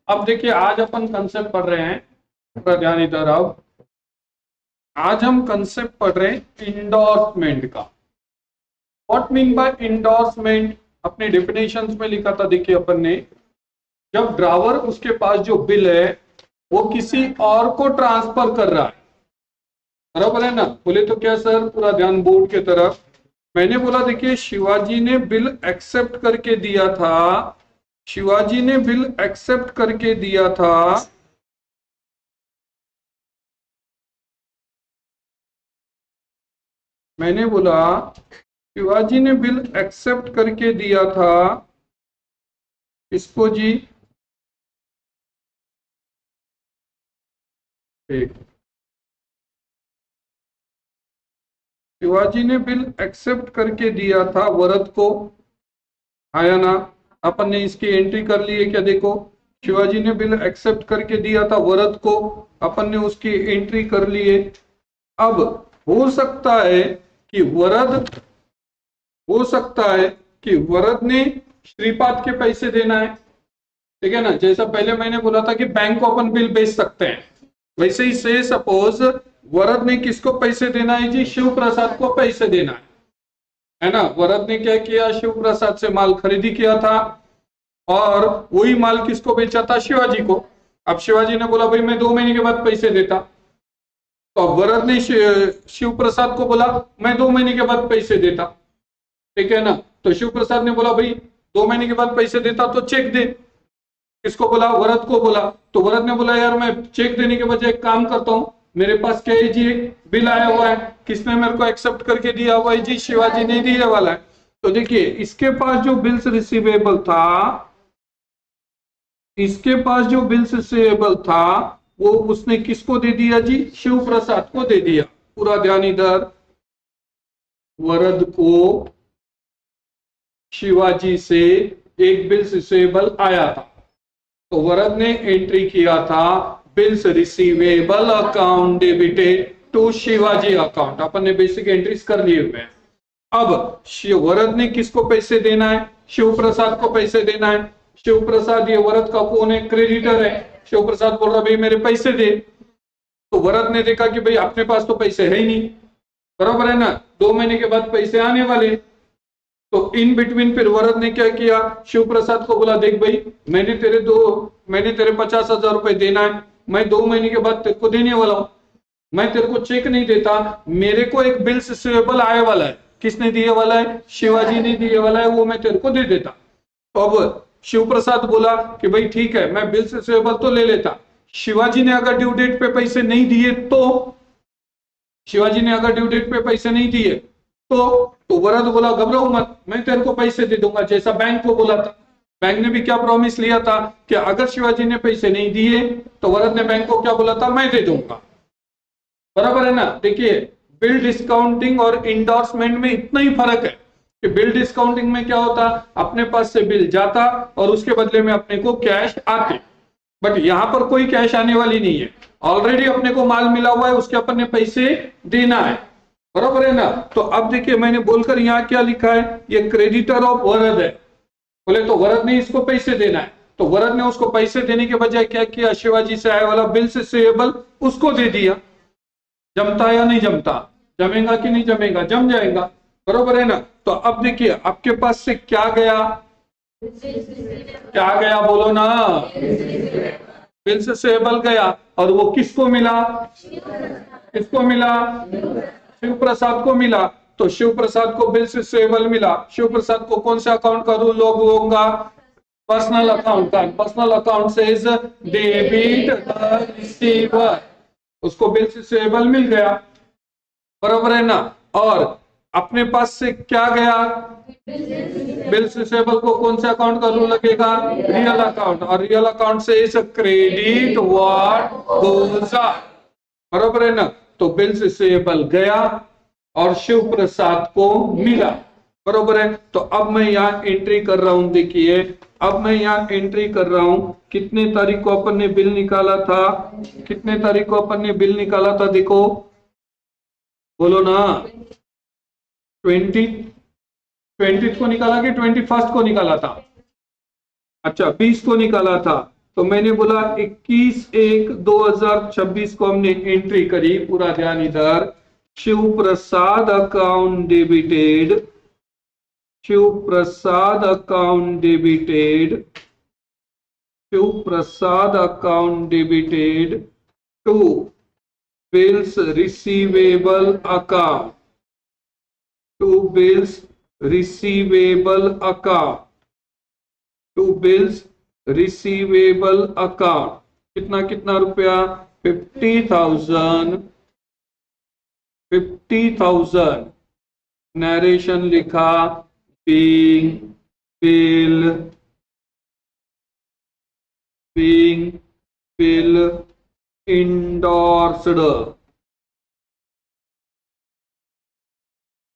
अब देखिए, आज अपन कंसेप्ट पढ़ रहे हैं, पूरा ध्यान इधर आओ। आज हम कंसेप्ट पढ़ रहे हैं इंडोर्समेंट का। What mean by endorsement? अपने डेफिनेशंस में लिखा था, देखिए अपन ने, जब ड्रावर उसके पास जो बिल है वो किसी और को ट्रांसफर कर रहा है, बराबर है ना। बोले तो क्या सर? पूरा ध्यान बोर्ड के तरफ। मैंने बोला देखिए, शिवाजी ने बिल एक्सेप्ट करके दिया था, शिवाजी ने बिल एक्सेप्ट करके दिया था, मैंने बोला शिवाजी ने बिल एक्सेप्ट करके दिया था, इसको जी एक, शिवाजी ने बिल एक्सेप्ट करके दिया था वरद को, आया ना। अपन ने इसकी एंट्री कर ली है क्या? देखो, शिवाजी ने बिल एक्सेप्ट करके दिया था वरद को, अपन ने उसकी एंट्री कर ली है। अब हो सकता है कि वरद, हो सकता है कि वरद ने श्रीपाद के पैसे देना है, ठीक है ना। जैसा पहले मैंने बोला था कि बैंक को अपन बिल बेच सकते हैं, वैसे ही से सपोज वरद ने किसको पैसे देना है जी? शिव प्रसाद को पैसे देना है ना। वरद ने क्या किया? शिव प्रसाद से माल खरीदी किया था और वही माल किसको बेचा था? शिवाजी को। अब शिवाजी ने बोला भाई मैं 2 महीने के बाद पैसे देता, तो वरद ने शिव प्रसाद को बोला मैं 2 महीने के बाद पैसे देता, ठीक है ना। तो शिव प्रसाद ने बोला भाई 2 महीने के बाद पैसे देता तो चेक दे, किसको बोला? वरद को बोला। तो वरद ने बोला यार मैं चेक देने के बजाय एक काम करता हूं, मेरे पास क्या है जी? बिल आया हुआ है, किसने मेरे को एक्सेप्ट करके दिया हुआ है जी? शिवाजी ने दिया वाला है। तो देखिए, इसके पास जो बिल्स रिसीवेबल था, इसके पास जो बिल्स रिसीवेबल था वो उसने किसको दे दिया जी? शिव प्रसाद को दे दिया। पूरा ध्यान इधर, वरद को शिवाजी से एक बिल्स रिसीवेबल आया था, तो वरद ने एंट्री किया था bills receivable account debited to Shivaji account. अपन ने बेसिक एंट्रीज कर लिए हुए हैं। अब वरद ने किसको पैसे देना है? शिव प्रसाद को पैसे देना है। शिव प्रसाद ये वरद का कौन है? क्रेडिटर है। शिव प्रसाद बोल रहा भाई मेरे पैसे दे, तो वरद ने देखा कि भाई अपने पास तो पैसे है ही नहीं, बराबर है ना। 2 महीने के बाद पैसे आने वाले, तो इन बिटवीन फिर वरद ने क्या किया? शिव प्रसाद को बोला देख भाई मैंने तेरे 50,000 रुपए देना है, मैं 2 महीने के बाद तेरे को देने वाला हूं, मैं तेरे को चेक नहीं देता, मेरे को एक बिल रिसीवेबल आए वाला है। किसने दिए वाला है? शिवाजी ने दिए वाला है, वो मैं तेरे को दे देता। तो अब शिव प्रसाद बोला कि भाई ठीक है मैं बिल रिसीवेबल तो ले लेता, शिवाजी ने अगर ड्यू डेट पे पैसे नहीं दिए तो, शिवाजी ने अगर ड्यू डेट पे पैसे नहीं दिए तो वरद बोला घबराओ मत, मैं तेरे को पैसे दे दूंगा, जैसा बैंक को बोला था। बैंक ने भी क्या प्रॉमिस लिया था कि अगर शिवाजी ने पैसे नहीं दिए तो वरद ने बैंक को क्या बोला था? मैं दे दूंगा, बराबर है ना। देखिए, बिल डिस्काउंटिंग और इंडोर्समेंट में इतना ही फर्क है कि बिल डिस्काउंटिंग में क्या होता? अपने पास से बिल जाता और उसके बदले में अपने को कैश आते, बट यहां पर कोई कैश आने वाली नहीं है, ऑलरेडी अपने को माल मिला हुआ है, उसके अपन ने पैसे देना है, बराबर है ना। तो अब देखिए मैंने बोलकर यहाँ क्या लिखा है? ये क्रेडिटर ऑफ वरद है। बोले तो वरद ने इसको पैसे देना है, तो वरद ने उसको पैसे देने के बजाय क्या किया? शिवाजी से आया वाला बिल से रिसीवेबल उसको दे दिया। जमता या नहीं जमता? जमेगा कि नहीं जमेगा? जम जाएगा, बरोबर है ना। तो अब देखिए आपके पास से क्या गया? क्या गया? बोलो ना। बिल से रिसीवेबल गया, और वो किसको मिला? किसको मिला? शिव प्रसाद को मिला। तो शिव प्रसाद को बिल से रिसीवेबल मिला, शिव प्रसाद को कौन से अकाउंट का रूल लागू होगा? पर्सनल अकाउंट का। पर्सनल अकाउंट से इज डेबिट द रिसीवर, उसको बिल से रिसीवेबल मिल गया, बराबर है ना। और अपने पास से क्या गया? बिल रिसीवेबल को कौन से अकाउंट का रूल लगेगा? रियल अकाउंट, और रियल अकाउंट से is credit what goes up, बराबर है ना। तो बिल रिसीवेबल गया और शिव प्रसाद को मिला, बरोबर है। तो अब मैं यहाँ एंट्री कर रहा हूं, देखिए अब मैं यहाँ एंट्री कर रहा हूं, कितने तारीख को अपन ने बिल निकाला था? कितने तारीख को अपन ने बिल निकाला था? देखो बोलो ना। 20 को निकाला कि 21 को निकाला था? अच्छा 20 को निकाला था, तो मैंने बोला 21/1/2026 को हमने एंट्री करी। पूरा ध्यान इधर, Shiv Prasad account debited, Shiv Prasad account debited, Shiv Prasad account debited to bills receivable account, to bills receivable account, to bills receivable account. कितना कितना रुपया? 50,000, 50,000। नरेशन लिखा, being bill, being bill endorsed,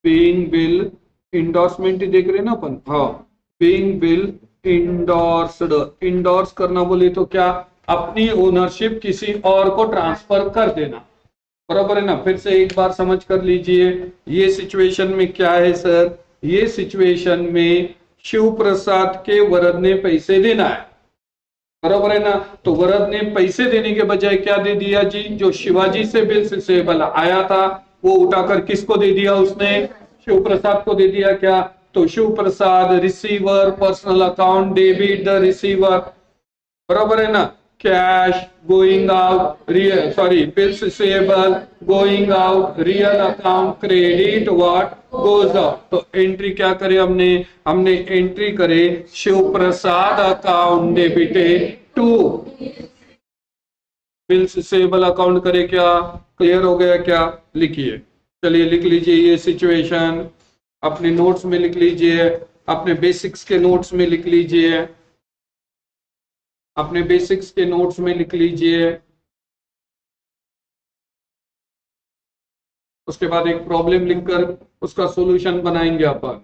being bill endorsement ही देख रहे हैं ना अपन, हाँ, बीइंग बिल इंडोर्स्ड। इंडोर्स करना बोले तो क्या? अपनी ओनरशिप किसी और को ट्रांसफर कर देना, बराबर है ना। फिर से एक बार समझ कर लीजिए, ये सिचुएशन में क्या है सर? ये सिचुएशन में शिव प्रसाद के वरद ने पैसे देना है, बराबर है ना। तो वरद ने पैसे देने के बजाय क्या दे दिया जी? जो शिवाजी से बिल रिसीवेबल आया था वो उठाकर किसको दे दिया उसने? शिव प्रसाद को दे दिया। क्या? तो Shiv Prasad receiver, personal account debit the receiver, बराबर है ना। Cash going out, real sorry bills receivable going out, real account credit what goes out. तो एंट्री क्या करे हमने? हमने एंट्री करे Shiv Prasad account debited to bills receivable account करे। क्या क्लियर हो गया क्या? लिखिए, चलिए लिख लीजिए ये सिचुएशन, अपने नोट्स में लिख लीजिए, अपने बेसिक्स के नोट्स में लिख लीजिए, अपने बेसिक्स के नोट्स में लिख लीजिए। उसके बाद एक प्रॉब्लम लिखकर उसका सॉल्यूशन बनाएंगे अपन।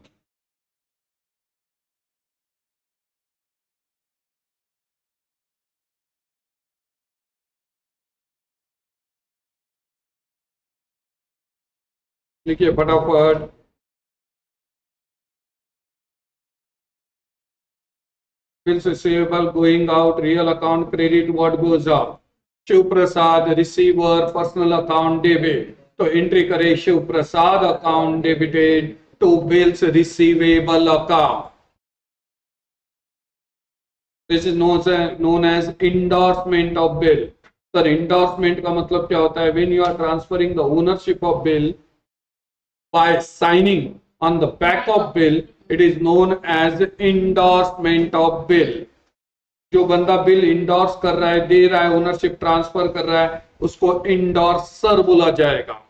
लिखिए फटाफट। Bills receivable going out, real account credit what goes out, Shiv Prasad receiver, personal account debit. तो एंट्री करे Shiv Prasad account debited to bills receivable account. This is known as endorsement of bill. Sir endorsement का मतलब क्या होता है? When you are transferring the ownership of bill by signing on the back of bill, it is known as endorsement of bill। जो बंदा bill endorse कर रहा है, दे रहा है, ओनरशिप ट्रांसफर कर रहा है, उसको इंडोर्सर बोला जाएगा।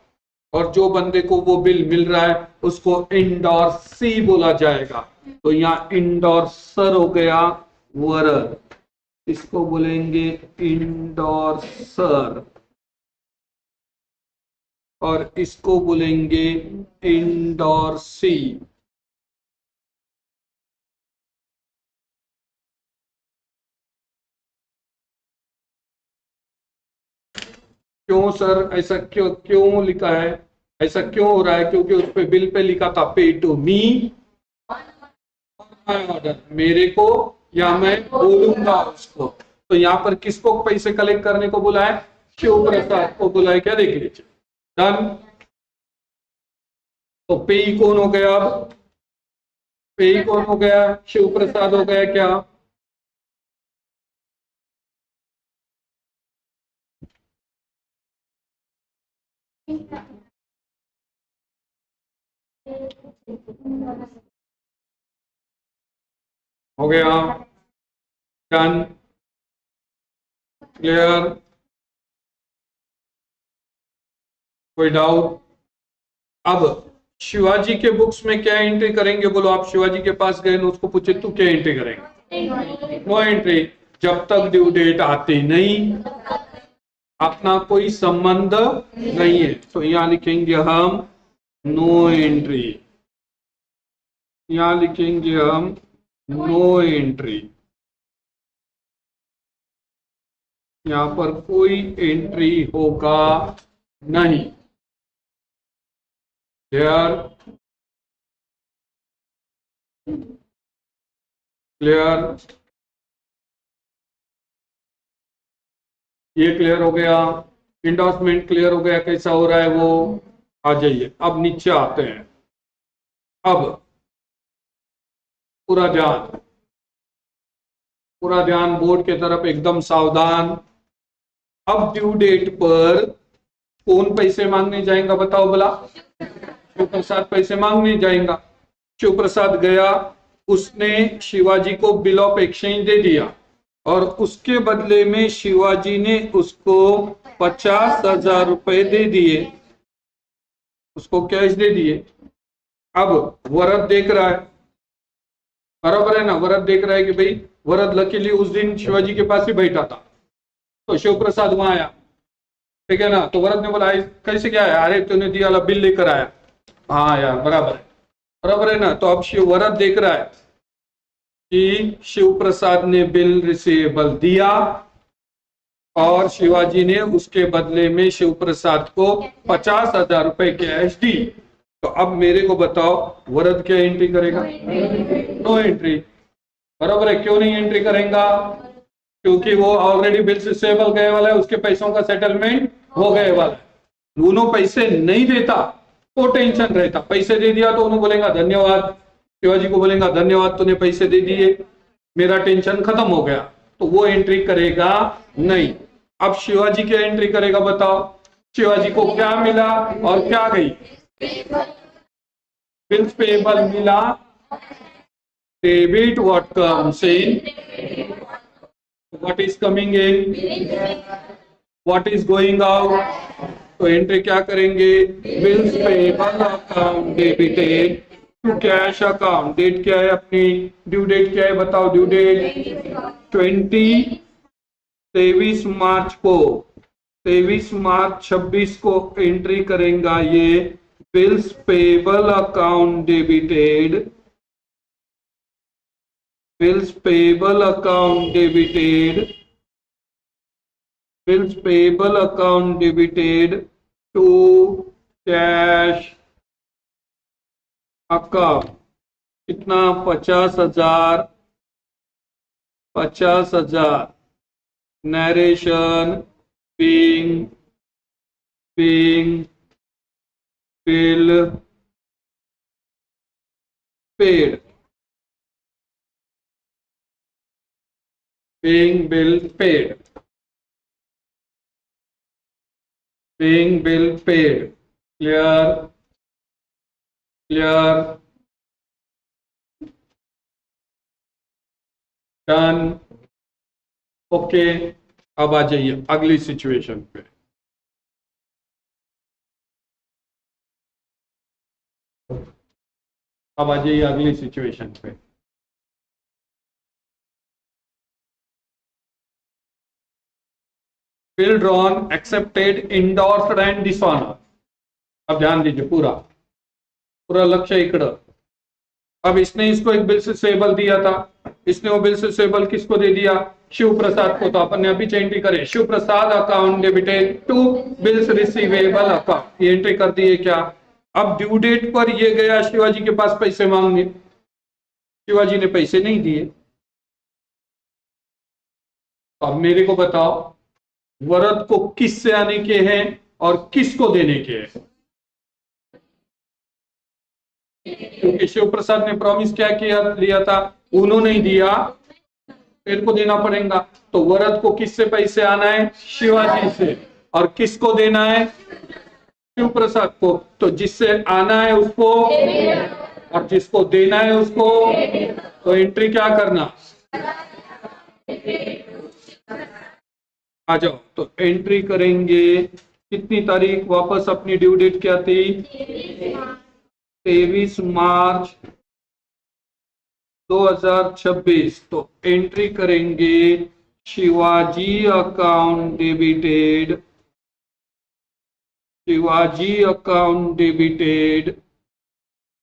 और जो बंदे को वो बिल मिल रहा है उसको इंडोर्सी बोला जाएगा। तो यहाँ इंडोर्सर हो गया वरद, इसको बोलेंगे इंडोर्सर, और इसको बोलेंगे इंडोर्सी। क्यों सर ऐसा क्यों क्यों लिखा है? ऐसा क्यों हो रहा है? क्योंकि उस पे बिल पे लिखा था पे टू मी ऑर्डर, मेरे को, या मैं बोलूंगा उसको। तो यहाँ पर किसको पैसे कलेक्ट करने को बोला है? शिव प्रसाद को बोला है। क्या देख लीजिए, डन। तो पेई कौन हो गया? अब पेई कौन हो गया? शिव प्रसाद हो गया। क्या हो गया? डन, क्लियर, कोई डाउट? अब शिवाजी के बुक्स में क्या एंट्री करेंगे? बोलो, आप शिवाजी के पास गए ना, उसको पूछे तू क्या एंट्री करेंगे? No entry. जब तक ड्यू डेट आती नहीं, अपना कोई संबंध नहीं है। तो यहां लिखेंगे हम नो एंट्री, यहां लिखेंगे हम नो एंट्री, यहां पर कोई एंट्री होगा नहीं। Clear, clear. ये क्लियर हो गया, इंडोर्समेंट क्लियर हो गया, कैसा हो रहा है वो। आ जाइए अब नीचे आते हैं। अब पूरा ध्यान, पूरा ध्यान बोर्ड के तरफ, एकदम सावधान। अब ड्यू डेट पर कौन पैसे मांगने जाएगा बताओ भला? शिव प्रसाद पैसे मांगने जाएगा। शिव प्रसाद गया, उसने शिवाजी को बिल ऑफ एक्सचेंज दे दिया और उसके बदले में शिवाजी ने उसको 50,000 रुपए दे दिए, उसको कैश दे दिए। अब वरद देख रहा है, बराबर है ना, वरद देख रहा है कि भाई वरद लकीली उस दिन शिवाजी के पास ही बैठा था, तो शिव प्रसाद वहां आया, ठीक है ना। तो वरद ने बोला कैसे क्या है? अरे तूने दिया वाला बिल लेकर आया। हाँ यार बराबर है, बराबर है ना। तो अब शिव वरद देख रहा है कि शिव प्रसाद ने बिल रिसीवेबल दिया और शिवाजी ने उसके बदले में शिव प्रसाद को 50,000 रुपए कैश दी। तो अब मेरे को बताओ वरद क्या एंट्री करेगा? नो एंट्री, बराबर है। क्यों नहीं एंट्री करेगा? क्योंकि वो ऑलरेडी बिल रिसीवेबल गए वाला है, उसके पैसों का सेटलमेंट हो गए वाला है। दोनों पैसे नहीं देता तो टेंशन रहता, पैसे दे दिया तो उन्होंने बोलेगा धन्यवाद, शिवाजी को बोलेगा धन्यवाद तूने पैसे दे दिए, मेरा टेंशन खत्म हो गया, तो वो एंट्री करेगा नहीं। अब शिवाजी क्या एंट्री करेगा बताओ? शिवाजी को क्या मिला और क्या गई? बिल्स पेएबल मिला, debit what comes in, what is coming in, what is going out. तो एंट्री क्या करेंगे? Bills payable account debited to cash account. Date क्या है अपनी? ड्यू डेट क्या है बताओ? ड्यू डेट 23 मार्च को, 23 मार्च 26 को एंट्री करेगा ये bills payable account debited, bills payable account debited, bills payable account debited to cash account। कितना? 50,000, 50,000। Narration being bill paid, being bill paid, being bill paid। clear, clear, done, okay. अब आ जाइए अगली situation पे। अब आ जाइए अगली सिचुएशन पे। Bill drawn, accepted, endorsed and dishonour. अब ध्यान दीजिए, पूरा पूरा लक्ष्य इकड़। अब इसने इसको एक बिल रिसीवेबल दिया था, इसने वो बिल रिसीवेबल किसको दे दिया? शिव प्रसाद को। तो अपन ने अभी एंट्री करे, Shiv Prasad account debited to bills receivable account, ये एंट्री कर दी है क्या? अब ड्यू डेट पर ये गया शिवाजी के पास पैसे मांगने, शिवाजी ने पैसे नहीं दिए। अब मेरे को बताओ वरद को किससे आने के हैं और किसको देने के हैं? क्योंकि शिव प्रसाद ने प्रॉमिस क्या किया लिया था, उन्होंने नहीं दिया, तेरे को देना पड़ेगा। तो वरद को किससे पैसे आना है? शिवाजी से। और किसको देना है? शिव प्रसाद को। तो जिससे आना है उसको और जिसको देना है उसको। तो एंट्री क्या करना? आ जाओ, तो एंट्री करेंगे कितनी तारीख? वापस अपनी ड्यू डेट क्या थी? 23 मार्च 2026। तो एंट्री करेंगे Shivaji account debited, Shivaji account debited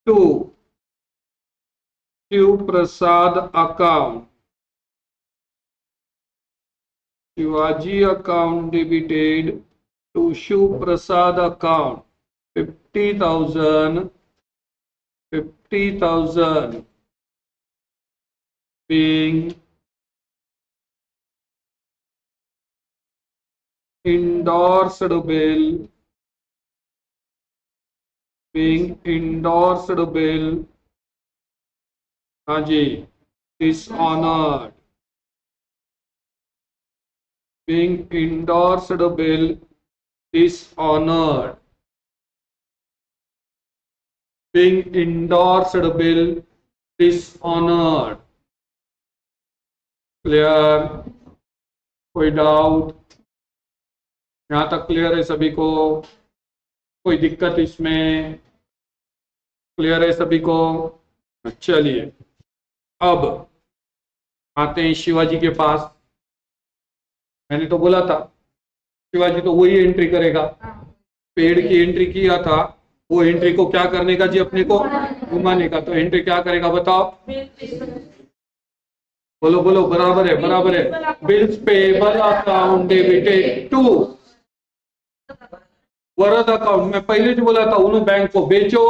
to Shiv Prasad account, Shivaji account debited to Shiv Prasad account 50,000 being endorsed bill, being endorsed bill, हाँ जी, dishonored, being endorsed bill dishonored, being endorsed bill dishonored. Clear? कोई डाउट? यहां तक क्लियर है सभी को? कोई दिक्कत इसमें? क्लियर है सभी को? चलिए अब आते हैं शिवाजी के पास। मैंने तो बोला था शिवाजी तो वही एंट्री करेगा, पेड़ की एंट्री किया था, वो एंट्री को क्या करने का जी? अपने को घुमाने का। तो एंट्री क्या करेगा बताओ? बोलो बोलो, बराबर है बराबर है। Bills payable account debited to Varad account. मैं पहले जो बोला था, उन्होंने बैंक को बेचो,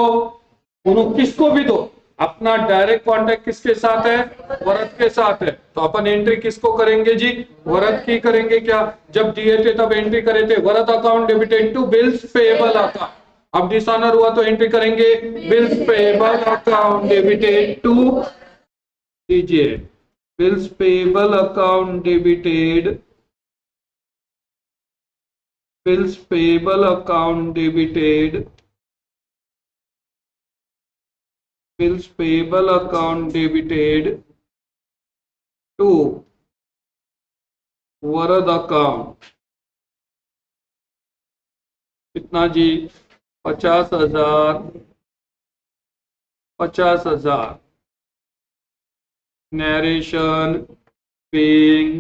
उन्होंने किसको भी दो, अपना डायरेक्ट कांटेक्ट किसके साथ है? वरद के साथ है। तो अपन एंट्री किसको करेंगे जी? वरद की करेंगे। क्या जब दिए थे तब एंट्री करे थे Varad account debited to bills payable account. अब डिसऑनर हुआ तो एंट्री करेंगे bills payable account debited to, दीजिए, bills payable account debited, bills payable account debited, bills payable account debited to Varad account. कितना जी? 50,000, 50,000। Narration being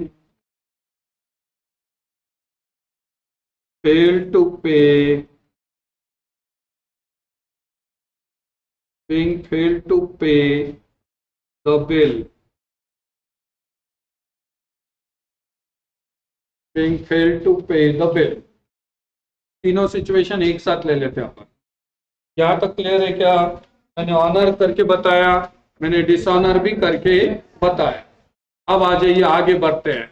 failed to pay, being failed to pay the bill, being failed to pay the bill। तीनों situation एक साथ ले लेते हैं अपन। यहां तक क्लियर है क्या? मैंने ऑनर करके बताया, मैंने डिसऑनर भी करके बताया। अब आ जाइए, आगे बढ़ते हैं।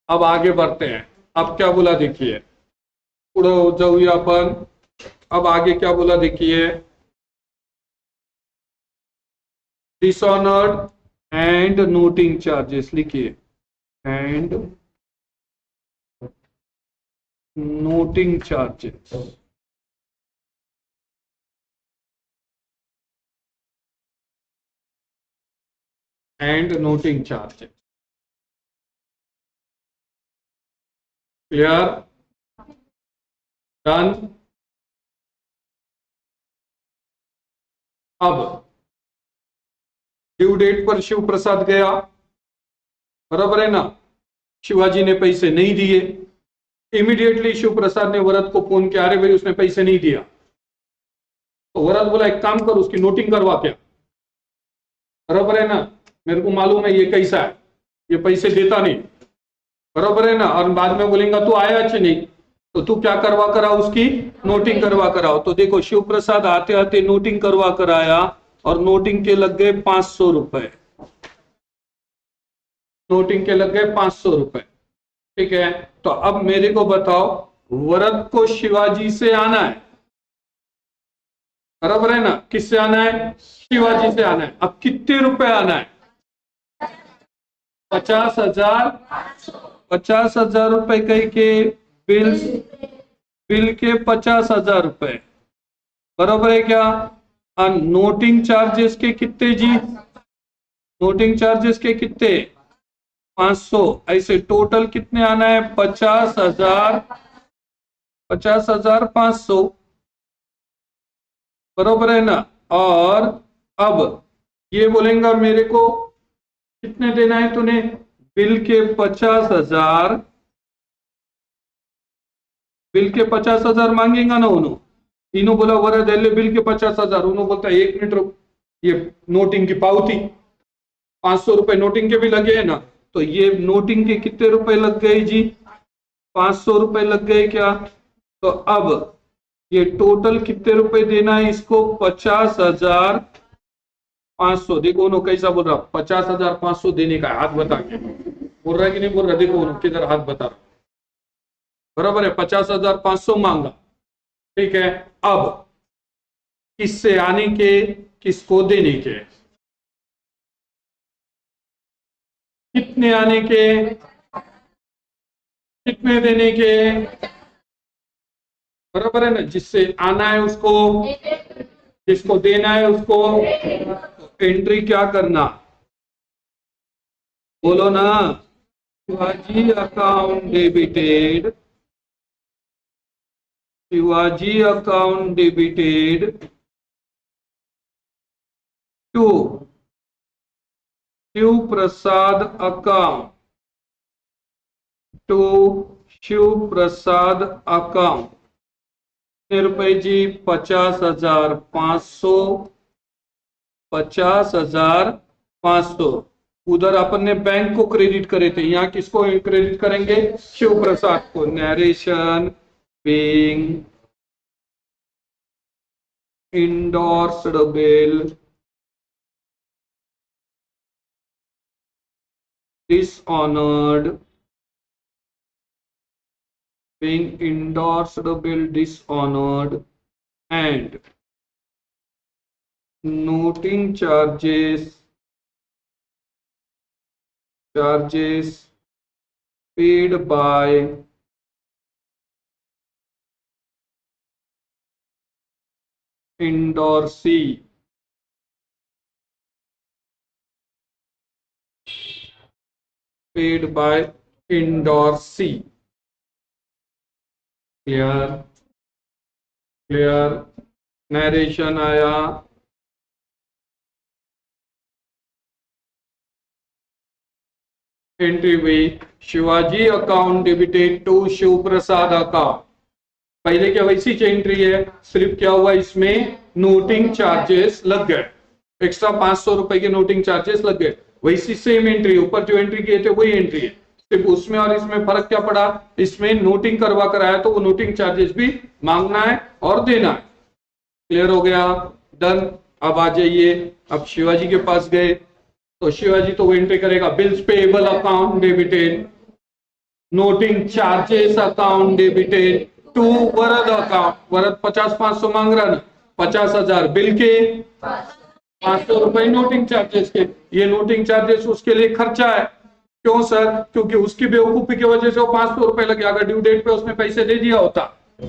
अब आगे बढ़ते हैं। अब क्या बोला देखिए, पुढे जाऊया अपन। अब आगे क्या बोला देखिए, डिसऑनर्ड एंड नोटिंग चार्जेस लिखिए, and noting charges. And noting charges. Clear? Done? अब ड्यू डेट पर शिव प्रसाद गया, बराबर है ना? शिवाजी ने पैसे नहीं दिए। इमीडिएटली शिव प्रसाद ने वरद को फोन किया, अरे भाई उसने पैसे नहीं दिया। तो वरद बोला एक काम कर, उसकी नोटिंग करवा क्या, बराबर है ना? मेरे को मालूम है ये कैसा है, ये पैसे देता नहीं, बराबर है ना? और बाद में बोलेंगे तू आया अच्छे नहीं, तो तू क्या करवा कराओ, उसकी नोटिंग करवा कराओ। तो देखो शिव प्रसाद आते आते नोटिंग करवा कराया, और नोटिंग के लग गए 500 रुपए। नोटिंग के लग गए 500 रुपए। ठीक है, तो अब मेरे को बताओ, वरद को शिवाजी से आना है, बराबर है ना? किससे आना है? शिवाजी से आना है। अब कितने रुपए आना है? 50,000। 50,000 रुपए कह के बिल के 50,000 रुपए, बराबर है क्या? और नोटिंग चार्जेस के कितने जी? नोटिंग चार्जेस के कितने? 500। ऐसे टोटल कितने आना है? 50,000, 50,500, बराबर है ना? और अब ये बोलेंगे मेरे को कितने देना है तूने? बिल के 50,000, बिल के 50,000 मांगेगा ना उन्होंने। तीनों बोला वरद एले बिल के 50,000। उन्होंने बोलता 1 मिनट रुक, ये नोटिंग की पावती, 500 रुपए नोटिंग के भी लगे हैं ना, तो ये नोटिंग के कितने रुपए लग गए जी? 500 रुपए लग गए क्या? तो अब ये टोटल कितने रुपए देना है इसको? 50,500। देखो उन्होंने कैसा बोल रहा, 50,500 देने का हाथ बता के बोल रहा है कि नहीं बोल रहा? देखो उन्होंने किधर हाथ बता रहा। बराबर है, 50,500 मांगा। ठीक है, अब किससे आने के, किसको देने के, कितने आने के, कितने देने के, बराबर है ना, जिससे आना है उसको, जिसको देना है उसको। एंट्री क्या करना, बोलो ना, Shivaji account debited, Shivaji account debited to Shiv Prasad account, to Shiv Prasad account. कितने रुपए जी, 50,500, 50,500। उधर अपन ने बैंक को क्रेडिट करे थे, यहाँ किसको क्रेडिट करेंगे, शिव प्रसाद को। Narration being endorsed bill dishonored, being endorsed bill dishonored, and noting charges paid by endorsee, paid by endorsee। Clear, clear, narration आया, एंट्री हुई, Shivaji account debited to Shiv Prasad account. पहले क्या वैसी एंट्री है, सिर्फ क्या हुआ इसमें, नोटिंग चार्जेस लग गए, एक्स्ट्रा 500 रुपए के नोटिंग चार्जेस लग गए। वैसी सेम एंट्री, ऊपर जो एंट्री किए थे वही एंट्री है, सिर्फ उसमें और इसमें फर्क क्या पड़ा, इसमें नोटिंग करवा कर आया तो वो नोटिंग चार्जेस भी मांगना है और देना है। क्लियर हो गया, डन। अब आ जाइए, अब शिवाजी के पास गए तो शिवाजी तो वो एंट्री करेगा, bills payable account debited, noting charges account debited to Varad account. Varad 50,500 मांग रहा ना, 50,000 बिल के, 500 रुपए नोटिंग चार्जेस के। ये नोटिंग चार्जेस उसके लिए खर्चा है। क्यों सर, क्योंकि उसकी बेवकूफी की वजह से वो 500 रुपए लगे, अगर ड्यू डेट पे उसने पैसे दे दिया होता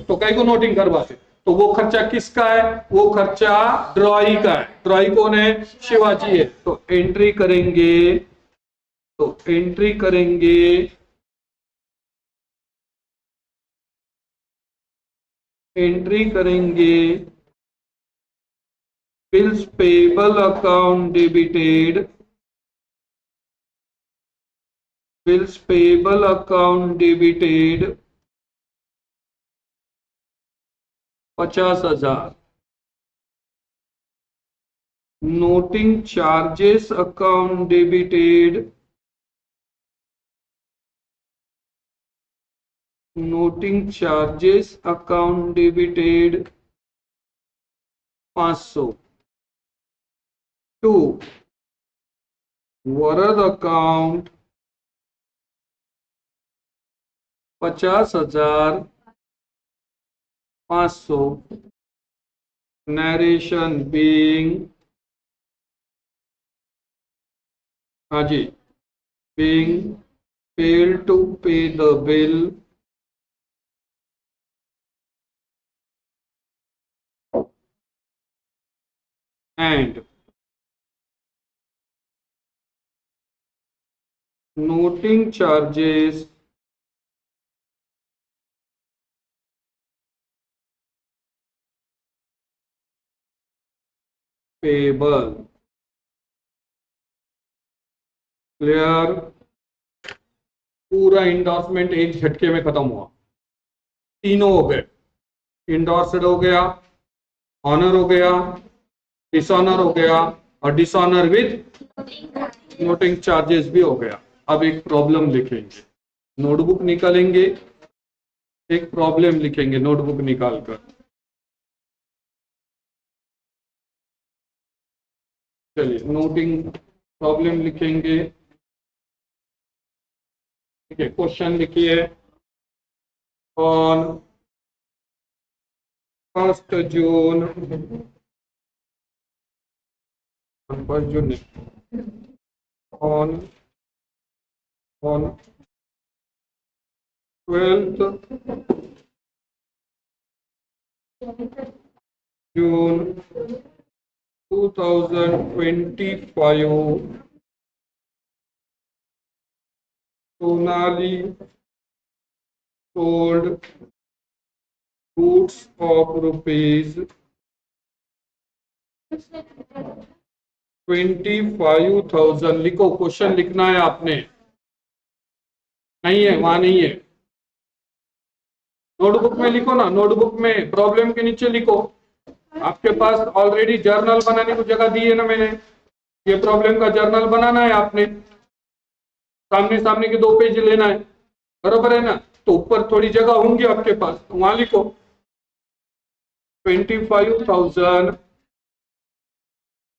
तो कई को नोटिंग करवाते। तो वो खर्चा किसका है, वो खर्चा ड्रॉई का है। ड्रॉई कौन है, शिवाजी है। तो एंट्री करेंगे, तो एंट्री करेंगे, एंट्री करेंगे bills payable account debited, bills payable account debited 50,000, noting charges account debited, noting charges account debited 500 to Varad account 50,500, narration being, हाँ जी, being failed to pay the bill and noting charges payable। Clear, पूरा endorsement एक झटके में खत्म हुआ। तीनों हो गए, इंडोर्सड हो गया, ऑनर हो गया, डिसऑनर हो गया, और डिसऑनर विद नोटिंग चार्जेस भी हो गया। अब एक प्रॉब्लम लिखेंगे, नोटबुक निकालेंगे, एक प्रॉब्लम लिखेंगे नोटबुक निकालकर। चलिए नोटिंग प्रॉब्लम लिखेंगे। ठीक है, क्वेश्चन लिखिए, on 1st June, on 1st June, on 12th June 2025, Sonali sold goods of rupees 25,000। लिखो, क्वेश्चन लिखना है आपने। नहीं है, वहां नहीं है, नोटबुक में लिखो ना, नोटबुक में प्रॉब्लम के नीचे लिखो। आपके पास ऑलरेडी जर्नल बनाने को जगह दी है ना मैंने, ये प्रॉब्लम का जर्नल बनाना है आपने, सामने सामने के 2 पेज लेना है, बराबर है ना। तो ऊपर थोड़ी जगह होंगी आपके पास, तो वहां लिखो 25,000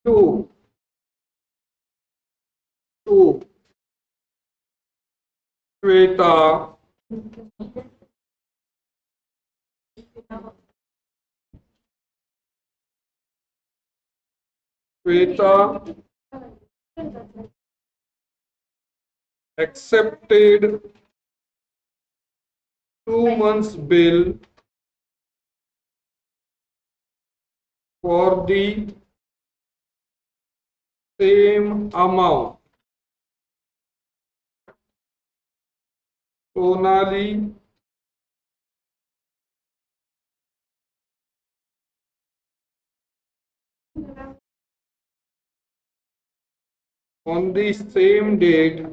to Shweta Shweta accepted 2 months bill for the same amount. Sonali on the same date,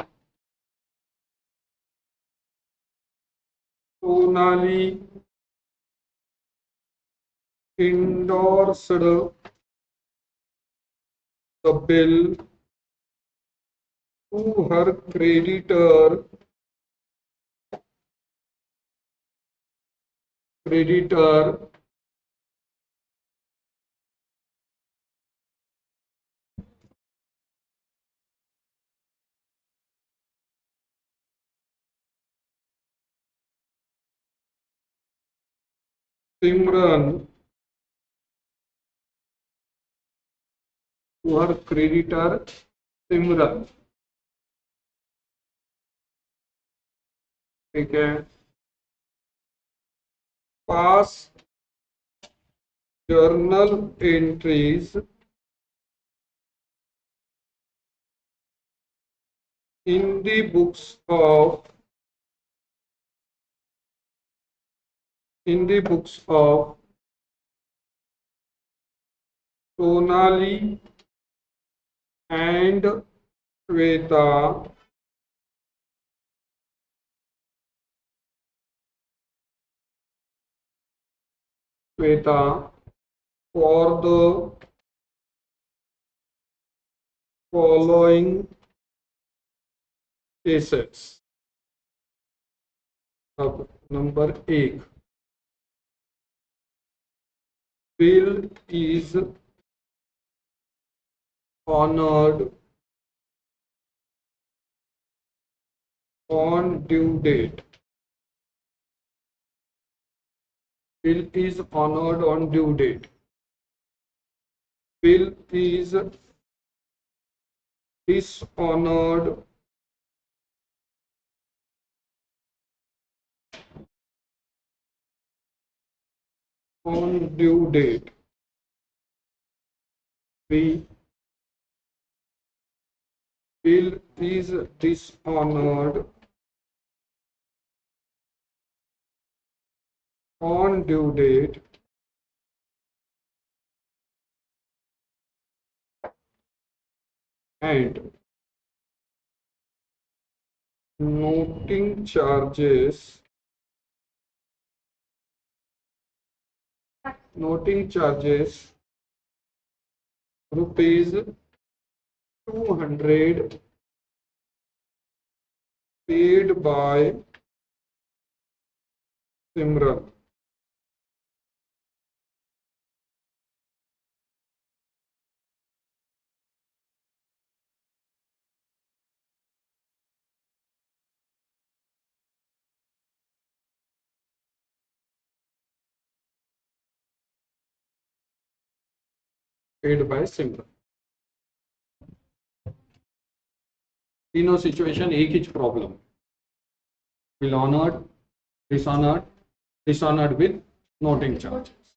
Sonali endorsed the bill to her creditor Simran, to her creditor Simran। ठीक है, पास journal entries in the books of Sonali and Shweta for the following cases। अब number 1, bill is honored on due date। Bill is honored on due date। Bill is dishonored on due date। B, bill is dishonored on due date and noting charges rupees 200 paid by Simran। Paid by Simran. तीनों situation एक ही problem, bill honoured, dishonoured with noting charges.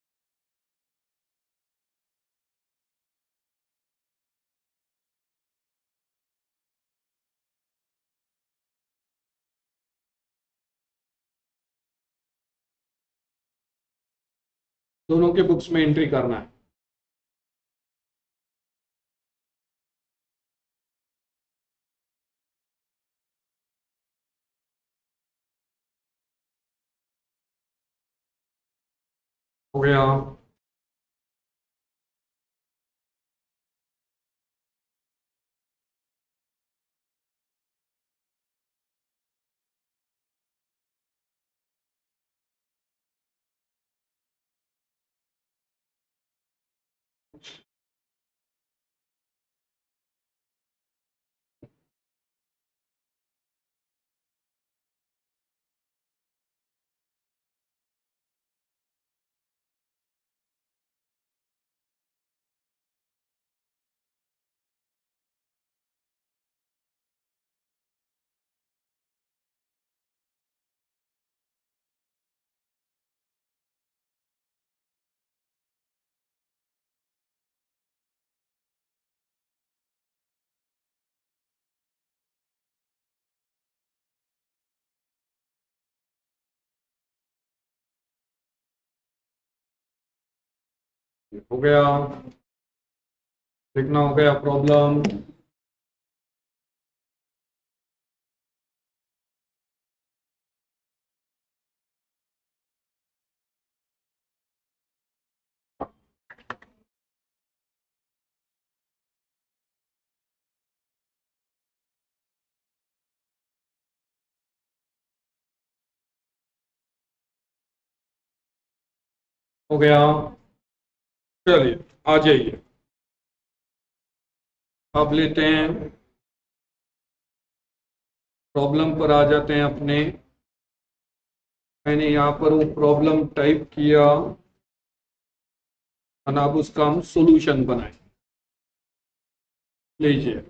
दोनों के books में entry करना है। हो गया? हो गया? लिखना हो गया प्रॉब्लम? हो गया? चलिए आ जाइए, अब लेते हैं प्रॉब्लम पर, आ जाते हैं अपने। मैंने यहाँ पर वो प्रॉब्लम टाइप किया और अब उसका हम सॉल्यूशन बनाए। लीजिए,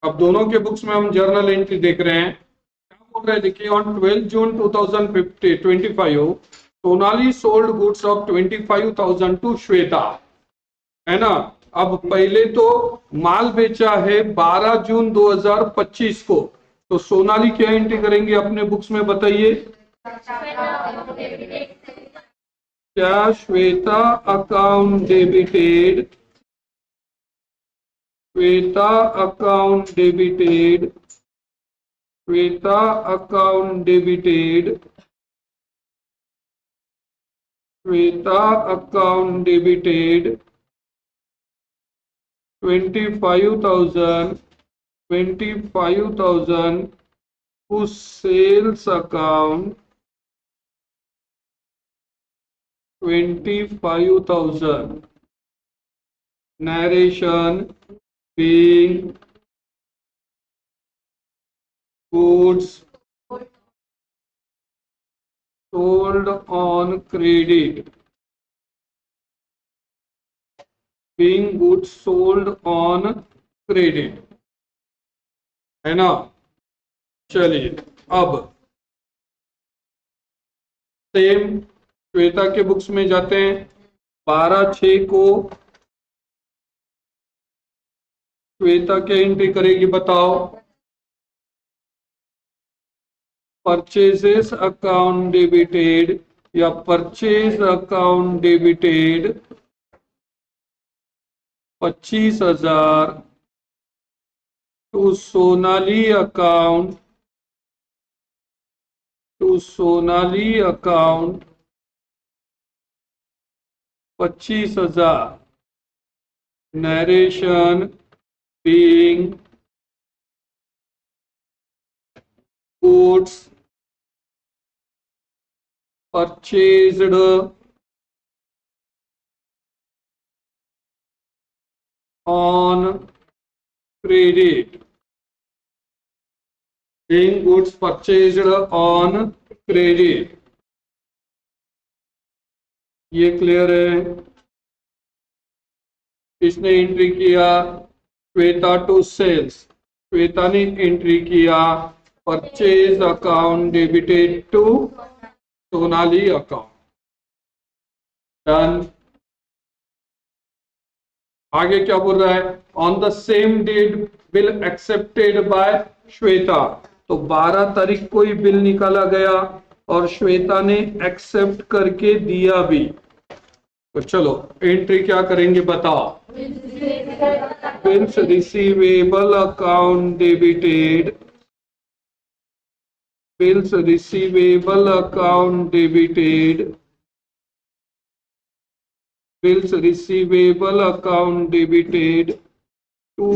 अब दोनों के बुक्स में हम जर्नल एंट्री देख रहे हैं। क्या बोल रहे हैं, देखिए, on 12 June 2025 Sonali sold goods of 25,000 to Shweta, है ना। अब पहले तो माल बेचा है 12 जून 2025 को, तो सोनाली क्या एंट्री करेंगे अपने बुक्स में, बताइए। क्या Shweta account debited, Shweta account debited, Shweta account debited, Shweta account debited 25,000 to sales account 25,000, narration being goods sold on credit, being goods sold on credit, है ना। चलिए, अब सेम श्वेता के बुक्स में जाते हैं। 12/6 को श्वेता क्या एंट्री करेगी, बताओ। परचेजेस अकाउंट डेबिटेड या purchase account debited 25,000 to Sonali account, to Sonali account 25,000. Narration being goods purchased on credit, being goods purchased on credit. ये क्लियर है? किसने एंट्री किया? श्वेता टू सेल्स, श्वेता ने एंट्री किया purchase account debited to Sonali account. Done. आगे क्या बोल रहा है? On the same date bill accepted by Shweta. तो 12 तारीख को ही बिल निकाला गया और श्वेता ने एक्सेप्ट करके दिया भी। तो चलो एंट्री क्या करेंगे बताओ? Bills receivable account debited, bills receivable account debited, bills receivable account debited to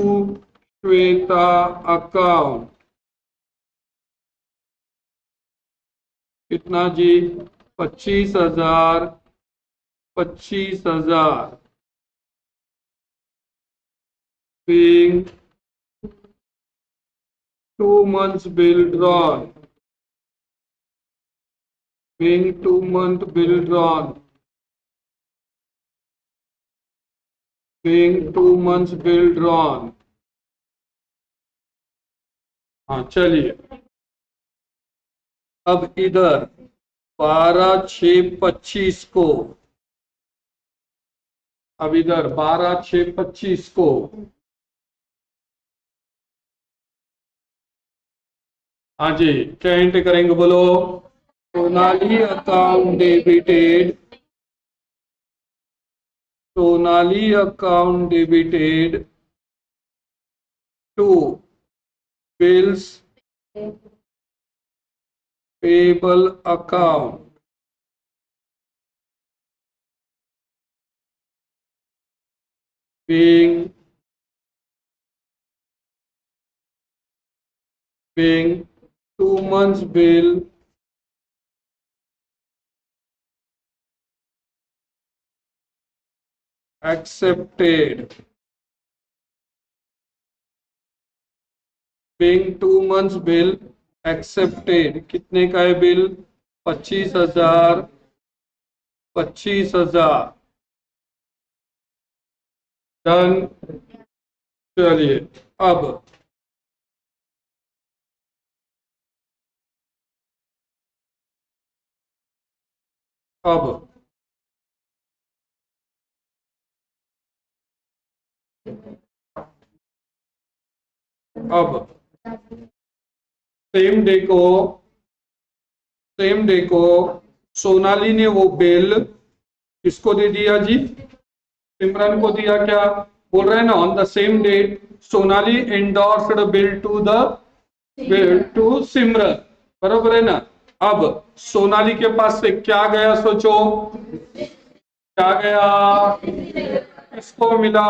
Shweta account। कितना जी? 25,000, 25,000 being 2 months bill drawn, being 2-month bill drawn, being 2 months bill drawn। हाँ चलिए, अब इधर 12/6/25 को, अब इधर 12/6/25 को हाँ जी क्या एंट्री करेंगे बोलो? Sonali account debited, Sonali account debited to bills payable account, being 2 months bill accepted, being 2 months bill accepted। कितने का है बिल? 25,000, 25,000। डन। चलिए अब अब सेम डे को, सेम डे को सोनाली ने वो बिल किसको दे दिया जी? सिमरन को दिया। क्या बोल रहे हैं ना? On the same date Sonali endorsed bill to the, bill to Simran, बरोबर है ना? अब सोनाली के पास से क्या गया सोचो? क्या गया? किसको मिला?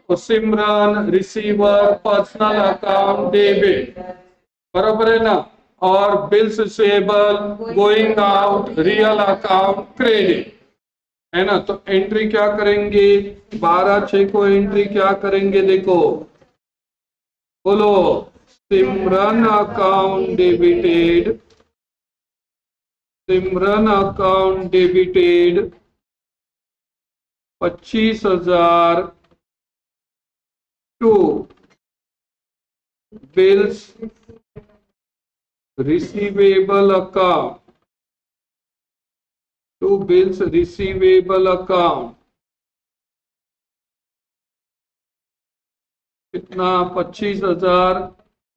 तो सिमरन रिसीवर पर्सनल अकाउंट डेबिट, बराबर है ना? और bills receivable going out real account credit, है ना? तो एंट्री क्या करेंगे? 12/6 को एंट्री क्या करेंगे देखो, बोलो? Simran account debited, Simran account debited 25,000 to bills receivable account, to bills receivable account. कितना? 25,000,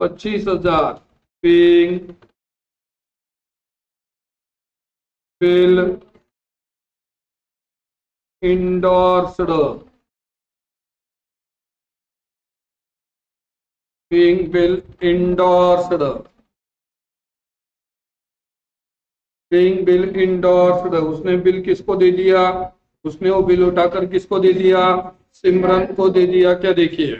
25,000 being bill endorsed, paying bill endorsed, paying bill endorsed, उसने बिल किसको दे दिया, उसने वो बिल उठाकर किसको दे दिया, सिमरन को दे दिया। क्या देखिए,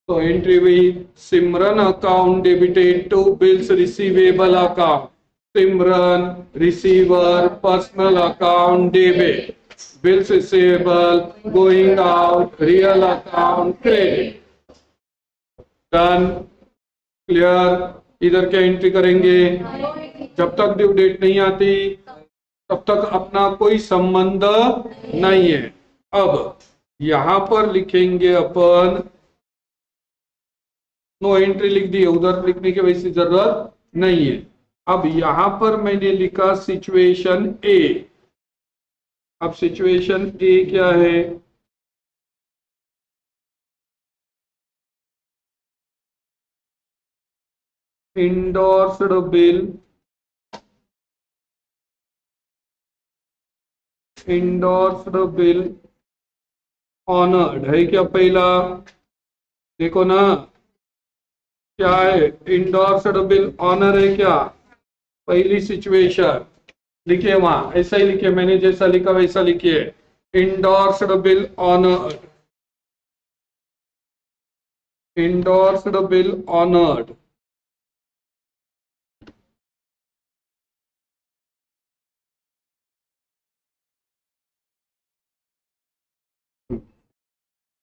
तो एंट्री हुई Simran account debited to bills receivable account, Simran receiver personal account debit, bills receivable going out real account credit. Done, clear. इधर क्या एंट्री करेंगे, जब तक ड्यू डेट नहीं आती तब तक अपना कोई संबंध नहीं है। अब यहां पर लिखेंगे अपन, नो एंट्री लिख दी है, उधर लिखने की वैसी जरूरत नहीं है। अब यहां पर मैंने लिखा सिचुएशन ए। अब सिचुएशन ए क्या है, endorsed bill, endorsed bill honoured है क्या, पहला देखो ना क्या है, इंडोर्स्ड बिल ऑनर है क्या, पहली सिचुएशन लिखिए, वहां ऐसा ही लिखिए, मैंने जैसा लिखा वैसा लिखिए, endorsed bill honoured, endorsed bill honoured.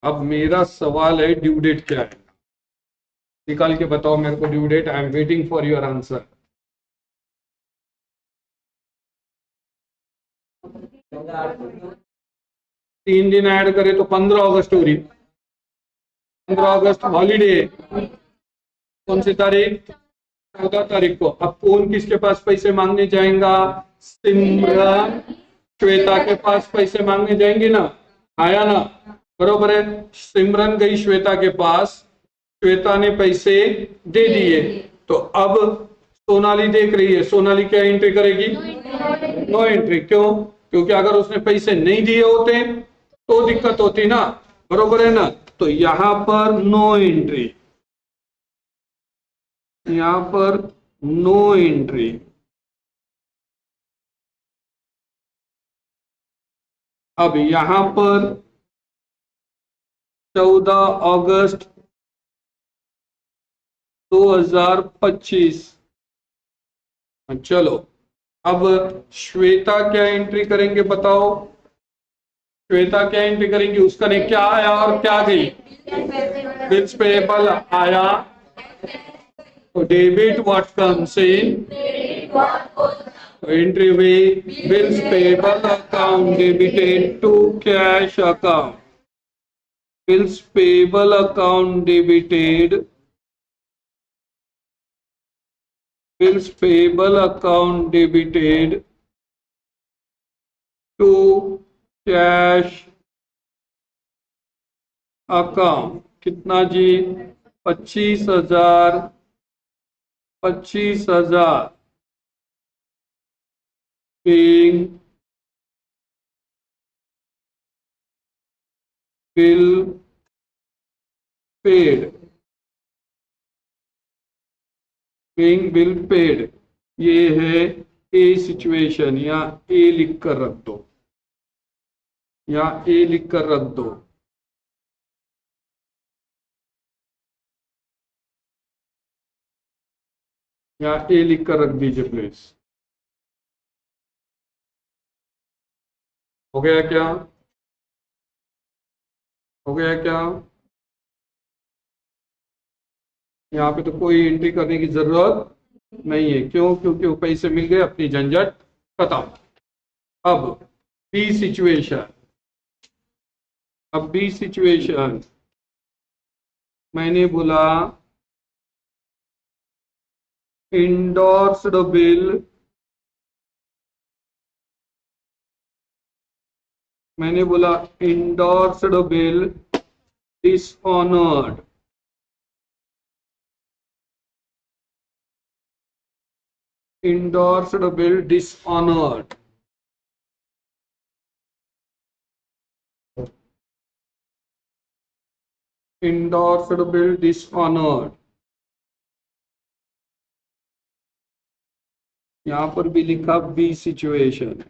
अब मेरा सवाल है ड्यू डेट क्या है, निकाल के बताओ मेरे को due date, I am waiting for your answer. तीन दिन ऐड करे तो 15 अगस्त हो रही, 15 अगस्त हॉलीडे, कौन सी तारीख, 14 तारीख को। अब कौन किसके पास पैसे मांगने जाएगा, सिमरन श्वेता के पास पैसे मांगने जाएंगे ना, आया ना, बरोबर है। सिमरन गई श्वेता के पास, श्वेता ने पैसे दे दिए, तो अब सोनाली देख रही है, सोनाली क्या एंट्री करेगी, नो एंट्री। क्यों, क्योंकि अगर उसने पैसे नहीं दिए होते तो दिक्कत होती ना, बरोबर है ना। तो यहां पर नो एंट्री, यहां पर नो एंट्री। अब यहां पर 14 अगस्त 2025, चलो अब श्वेता क्या एंट्री करेंगे बताओ, श्वेता क्या एंट्री करेंगी, उसका ने क्या आया और क्या गई, बिल्स पेएबल आया, तो debit what comes in, entry हुई bills payable account debited to cash account, bills payable account debited, bills payable account debited to cash account, कितना जी, 25,000, 25,000 being bill paid, paying bill paid, ये है ए situation, या ए लिख कर रख दो, या ए लिख कर रख दो। या ए लिख कर रख दीजिए प्लीज। हो गया क्या, हो गया क्या, यहाँ पे तो कोई एंट्री करने की जरूरत नहीं है, क्यों, क्योंकि वो पैसे मिल गए, अपनी झंझट खत्म। अब बी सिचुएशन, अब बी सिचुएशन मैंने बोला इंडोर्स्ड बिल, मैंने बोला endorsed bill dishonoured, endorsed bill dishonored, endorsed bill dishonored, यहां पर भी लिखा बी सिचुएशन,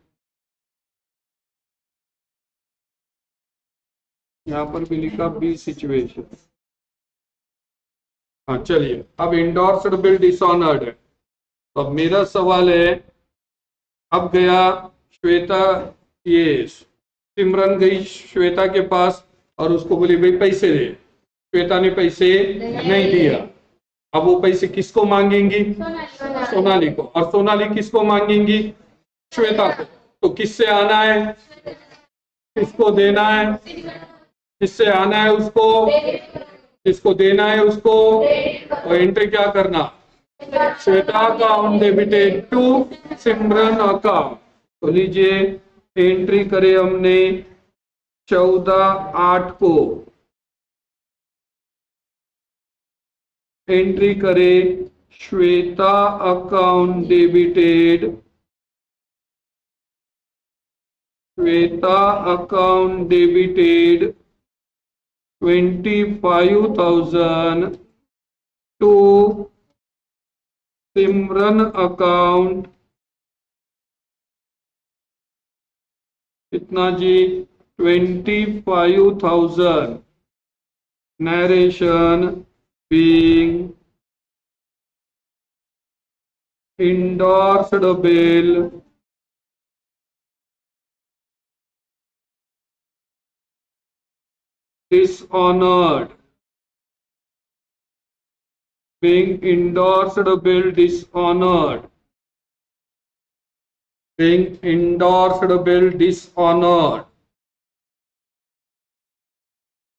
यहां पर भी लिखा बी सिचुएशन। हाँ चलिए, अब इंडोर्स्ड बिल डिसऑनर्ड है, तो अब मेरा सवाल है, अब गया श्वेता, ये सिमरन गई श्वेता के पास और उसको बोली भाई पैसे दे, श्वेता ने पैसे नहीं दिया। अब वो पैसे किसको मांगेंगी? सोनाली को। और सोनाली किसको मांगेंगी? श्वेता को। तो किससे आना है, किसको देना है? किससे आना है उसको, किसको देना है उसको। तो एंट्री क्या करना, Shweta account debited to Simran account. तो लीजिए एंट्री करे हमने 14/8 को, एंट्री करे Shweta account debited, Shweta account debited 25,000 to Simran account कितना जी, 25,000, narration being endorsed bill dishonored, being endorsed bill dishonored, being endorsed bill dishonored,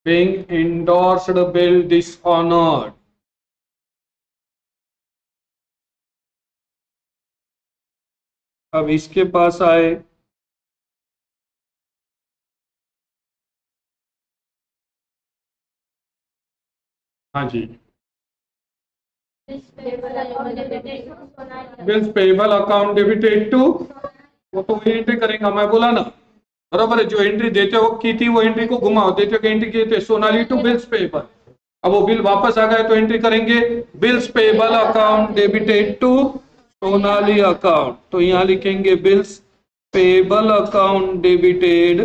being endorsed bill dishonored। अब इसके पास आए, हाँ जी, bills payable account debited to, वो तो वही एंट्री करेंगे, मैं बोला ना बराबर है। जो एंट्री देते हो की थी वो एंट्री को घुमाओ, देते हो एंट्री किए थे सोनाली टू बिल्स पेबल। अब वो बिल वापस आ गए तो एंट्री करेंगे bills payable account debited to Sonali account. तो यहां लिखेंगे bills payable account debited,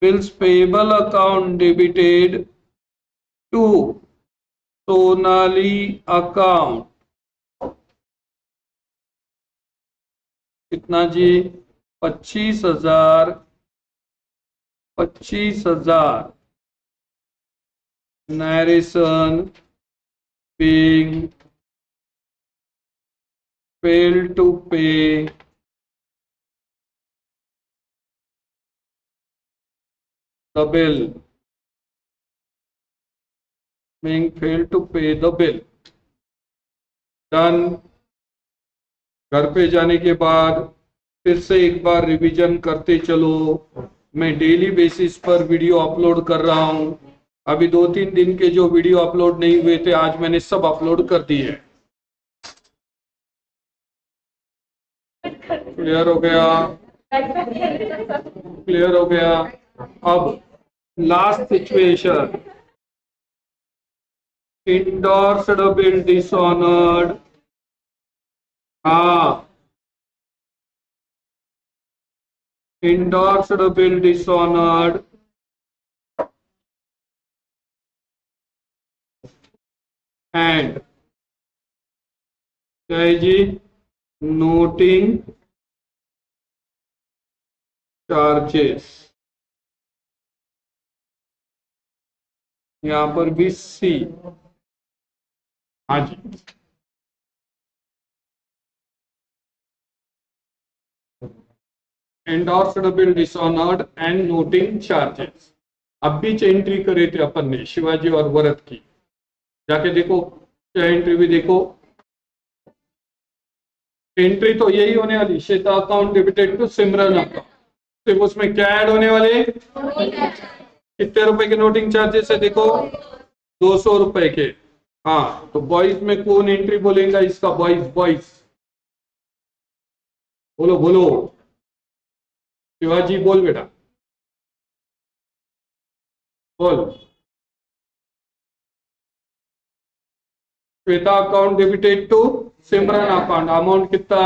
bills payable account debited to Sonali account कितना जी, 25,000, 25,000, narration being failed to pay the bill, being failed to pay the bill, done। घर पे जाने के बाद फिर से एक बार रिवीजन करते चलो। मैं डेली बेसिस पर वीडियो अपलोड कर रहा हूं, अभी 2-3 दिन के जो वीडियो अपलोड नहीं हुए थे आज मैंने सब अपलोड कर दिए। क्लियर हो गया, क्लियर हो गया। अब last situation, endorsed bill dishonoured, हाँ endorsed bill dishonored and क्या है जी, noting charges, यहां पर भी सी, हाँ जी। endorsed bill dishonored and noting charges। अब भी एंट्री करे थे अपन ने शिवाजी और वरद की, जाके देखो क्या एंट्री भी देखो, एंट्री तो यही होने वाली, Shweta account debited to Simran account. सिर्फ उसमें क्या ऐड होने वाले, कितने रुपए के नोटिंग चार्जेस है देखो, 200 रुपए के। हाँ तो बॉयज में कौन एंट्री बोलेगा इसका, बॉयज, बॉयज बोलो बोलो, शिवाजी बोल बेटा। बोल। Shweta account debited to Simran account, amount कितना?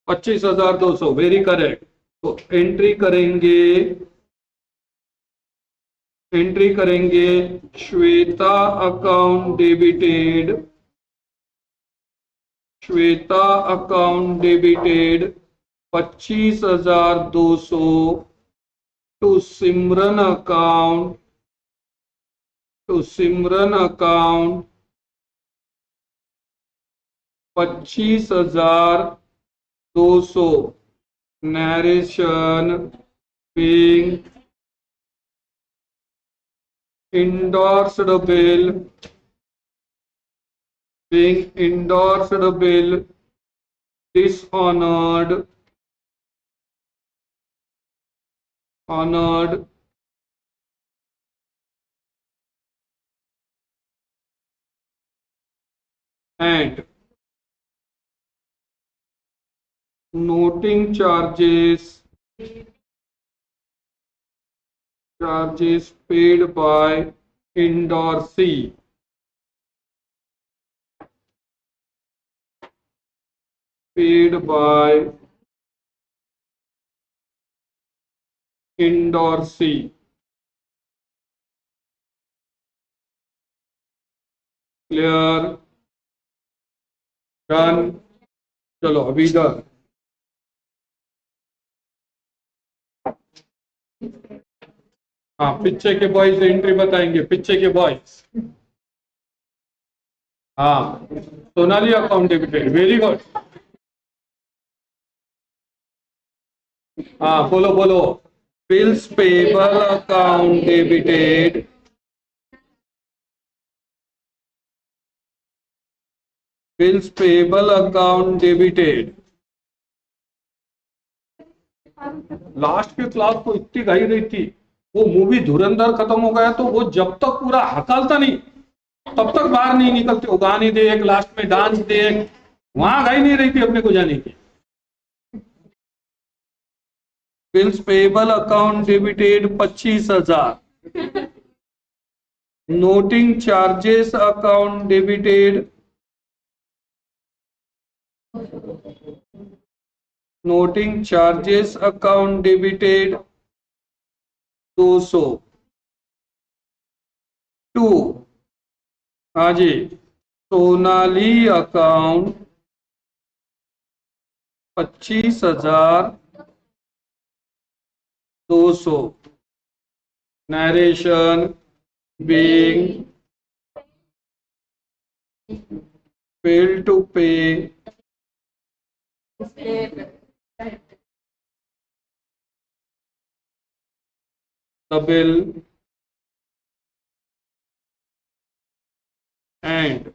25,200, वेरी करेक्ट। तो एंट्री करेंगे Shweta account debited, Shweta account debited 25,200 to Simran account, to Simran account 25,200, narration being endorsed bill, dishonored, honored, and noting charges paid by endorsee, paid by endorsee. Clear? Done. चलो अभी done. हाँ, पीछे के boys entry बताएंगे, पीछे के बॉयज। हाँ, Sonali account debited, very good. हाँ बोलो बोलो। Bills payable account debited, bills payable account debited. Last के क्लास को इतनी घाई रही थी, वो मूवी धुरंधर खत्म हो गया तो वो जब तक पूरा हकालता नहीं तब तक बाहर नहीं निकलते। वो गाने देख, लास्ट में डांस देख, वहां घाई नहीं रही थी अपने को जाने की। Bills payable account debited 25,000, noting charges account debited, noting charges account debited 200 to, हाँ जी, Sonali account 25,200, narration being failed to pay the bill and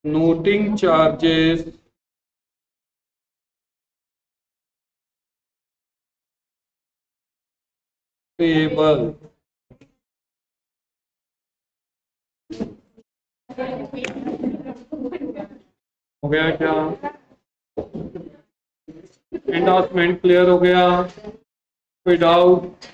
noting charges payable। हो गया क्या? एंडोर्समेंट क्लियर हो गया? कोई डाउट?